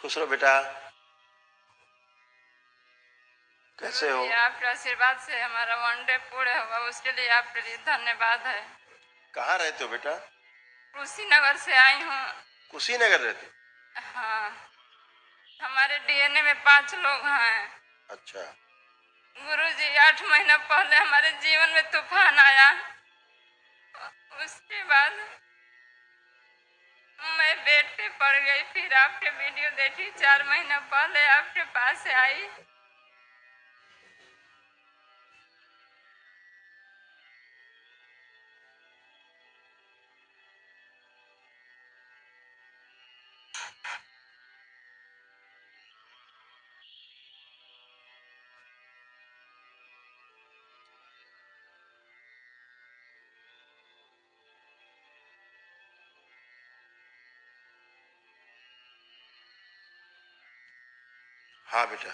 खुश रहो बेटा। कैसे हो? आपके आशीर्वाद से हमारा वनडे पूरे होगा, उसके लिए आपके लिए धन्यवाद है। कहाँ रहते हो बेटा? कुशीनगर से आई हूँ। कुशीनगर रहते हो? हाँ, हमारे डीएनए में 5 लोग हैं। अच्छा। गुरुजी 8 महीना पहले हमारे जीवन में तूफान आया। उसके बाद मैं बेड पे पड़ गई, फिर आपके वीडियो देखी, 4 महीना पहले आपके पास आई। हाँ बेटा,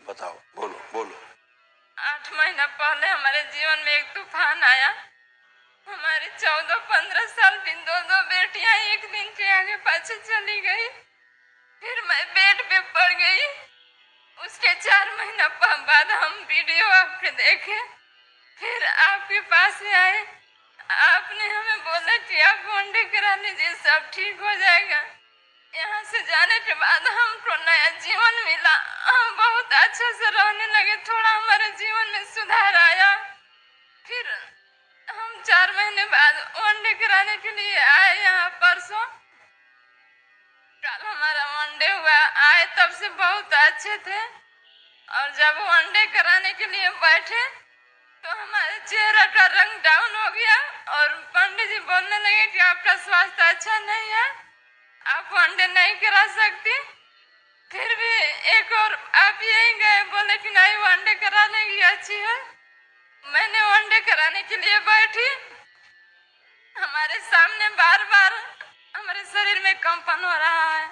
बताओ, बोलो बोलो। 8 महीना पहले हमारे जीवन में एक तूफान आया। हमारी 14-15 साल की दो बेटियां एक दिन के आगे पाछे चली गई। फिर मैं बेड पे पड़ गई। उसके 4 महीना बाद हम वीडियो आपके देखे, फिर आपके पास आए। आपने हमें बोला कि आप वनडे करा लीजिए, सब ठीक हो जाएगा। यहाँ से जाने के बाद हमको नया जीवन मिला, हम बहुत अच्छे से रहने लगे, थोड़ा हमारे जीवन में सुधार आया। फिर हम 4 महीने बाद वनडे कराने के लिए आए यहाँ परसों। कल हमारा वनडे हुआ, आए तब से बहुत अच्छे थे, और जब वनडे कराने के लिए बैठे तो हमारे चेहरा का रंग डाउन हो गया और पंडित जी बोलने लगे कि आपका स्वास्थ्य अच्छा नहीं है, आप वनडे नहीं करा सकती। फिर भी एक और आप यही गए, बोले कि नहीं वनडे कराने की अच्छी है। मैंने वनडे कराने के लिए बैठी। हमारे सामने बार बार हमारे शरीर में कंपन हो रहा है।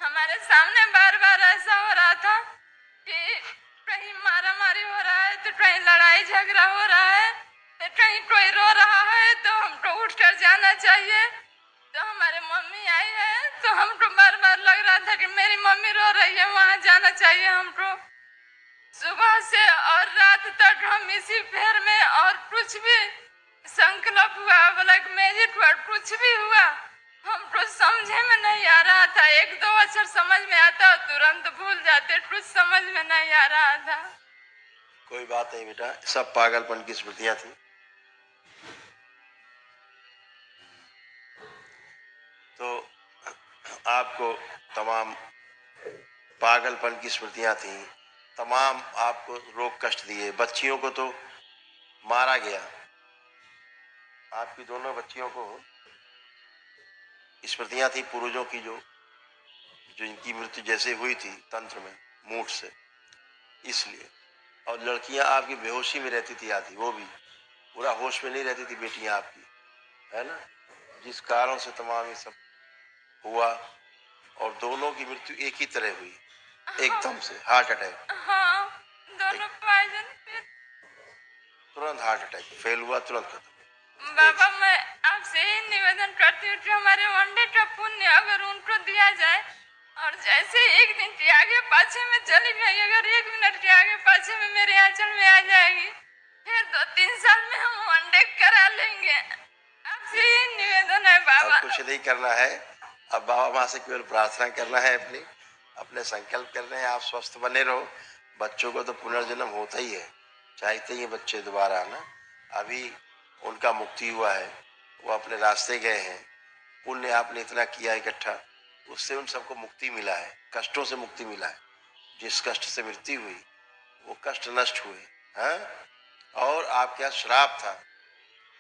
हमारे सामने बार बार ऐसा हो रहा था कि कहीं मारा मारी हो रहा है, तो कहीं लड़ाई झगड़ा हो रहा है, तो कहीं कोई रो रहा है तो हमको उठकर जाना चाहिए। तो हमारे मम्मी आई है तो हमको बार बार लग रहा था कि मेरी मम्मी रो रही है, वहाँ जाना चाहिए हमको। सुबह से और रात तक हम इसी फेर में, और कुछ भी संकल्प हुआ, ब्लैक मैजिक हुआ, कुछ भी हुआ, हमको समझे में नहीं आ रहा था। 1-2 अक्षर समझ में आता, तुरंत भूल जाते, कुछ समझ में नहीं आ रहा था। कोई बात नहीं बेटा, सब पागलपन की स्मृतियां थी। तो आपको तमाम पागलपन की स्मृतियां थी, तमाम आपको रोग कष्ट दिए। बच्चियों को तो मारा गया, आपकी दोनों बच्चियों को स्मृतियां थी पूर्वजों की, जो इनकी मृत्यु जैसे हुई थी तंत्र में, मूठ से, इसलिए। और लड़कियां आपकी बेहोशी में रहती थी आधी, वो भी पूरा होश में नहीं रहती थी बेटियां आपकी, है ना, जिस कारण से तमाम ये सब हुआ। और दोनों की मृत्यु एक ही तरह हुई, एकदम से, हार्ट अटैक। हाँ, दोनों पॉइजन पे। तुरंत हार्ट अटैक फेल हुआ, तुरंत खत्म। बाबा, मैं आपसे ही निवेदन करती हूँ कि हमारे वनडे का पुण्य अगर उनको दिया जाए, और जैसे एक दिन के आगे पाछे में चली गई, अगर 1 मिनट के आगे पाछे में मेरे आंचल में आ जाएगी, फिर 2-3 साल में हम वनडे करा लेंगे। आपसे ही निवेदन है बाबा। अब कुछ नहीं करना है, अब बाबा माँ से केवल प्रार्थना करना है, अपने संकल्प करने हैं। आप स्वस्थ बने रहो। बच्चों को तो पुनर्जन्म होता ही है, चाहते ही बच्चे दोबारा आना। अभी उनका मुक्ति हुआ है, वो अपने रास्ते गए हैं, पुण्य आपने इतना किया इकट्ठा, उससे उन सबको मुक्ति मिला है, कष्टों से मुक्ति मिला है। जिस कष्ट से मृत्यु हुई वो कष्ट नष्ट हुए, हाँ। और आपके यहाँ श्राप था,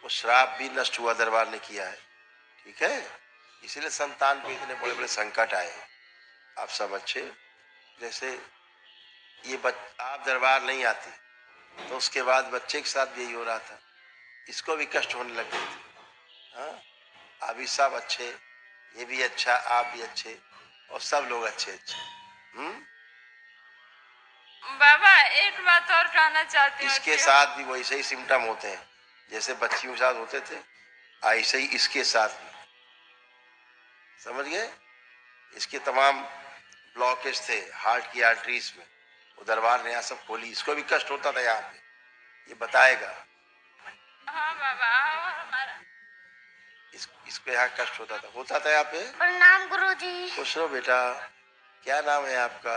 वो श्राप भी नष्ट हुआ, दरबार ने किया है, ठीक है। इसीलिए संतान पे इतने बड़े बड़े संकट आए। आप सब अच्छे, जैसे ये आप दरबार नहीं आते तो उसके बाद बच्चे के साथ भी यही हो रहा था, इसको भी कष्ट होने लग गए थे, हाँ। अभी सब अच्छे, ये भी अच्छा, आप भी अच्छे, और सब लोग अच्छे अच्छे। बाबा, एक बात और कहना चाहती हूँ। इसके साथ भी वैसे ही सिम्टम होते हैं जैसे बच्चियों के साथ होते थे, ऐसे ही इसके साथ भी, समझ गए। इसके तमाम ब्लॉकेज थे हार्ट की आर्टरीज में, वो दरबार ने यहाँ सब खोली। इसको भी कष्ट होता था यहाँ पे, ये बताएगा। हाँ बाबा, और हमारा इसको यहाँ कष्ट होता था यहाँ पे। प्रणाम गुरुजी। खुश रहो बेटा। क्या नाम है आपका?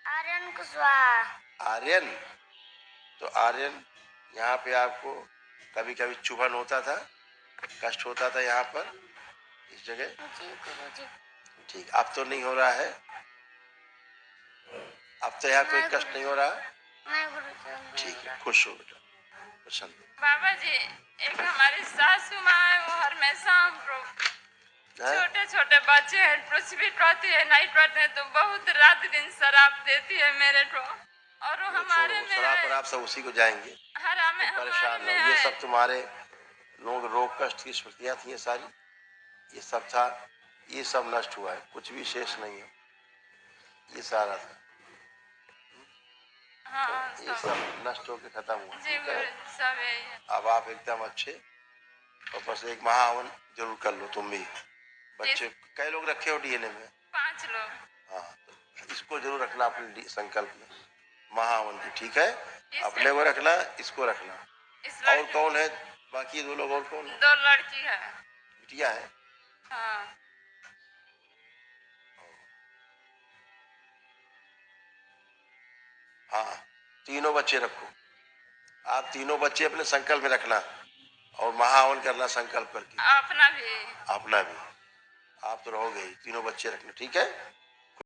आर्यन कुशवाहा। आर्यन। तो आर्यन, यहाँ पे आपको कभी कभी चुभन होता था, कष्ट होता था यहाँ पर इस जगह? जी गुरुजी। ठीक, अब तो नहीं हो रहा है? अब तो यहाँ कोई कष्ट नहीं हो रहा? नहीं गुरुजी। ठीक है, खुश हो बेटा, प्रसन्न हो। बाबा जी, एक हमारी सासू माँ है, वो हमेशा हमको हैं? छोटे छोटे बच्चे हैं, पृथ्वी पढ़ती है, नाइट पढ़ते हैं, तो बहुत रात दिन शराब देती है मेरे को। और वो हमारे छोड़ो, में शराब है, वराब सब उसी को जाएंगे, हमें तुम हमारे परेशान में हो। ये है। सब तुम्हारे लोग रोग कष्ट की स्मृतियां थी, ये सारी, ये सब था, ये सब नष्ट हुआ है, कुछ भी शेष नहीं है, ये सारा था। हाँ, ये सब नष्ट होकर खत्म हुआ। जी ठीक है? गुरु, सब यही है। अब आप एकदम अच्छे, और बस एक महाहवन जरूर कर लो तुम भी। बच्चे कई लोग रखे हो डीएनए में? 5 लोग। हाँ, तो इसको जरूर रखना अपने संकल्प में, महाहवन की। ठीक है, इस अपने को रखना, इसको रखना। इस और लड़की, कौन है बाकी 2 लोग? और कौन है? 2 लड़की है। बिटिया है? हाँ, हाँ, तीनों बच्चे रखो। आप तीनों बच्चे अपने संकल्प में रखना और महाहवन करना संकल्प करके। अपना भी। अपना भी। आप तो रहोगे ही, तीनों बच्चे रखना। ठीक है?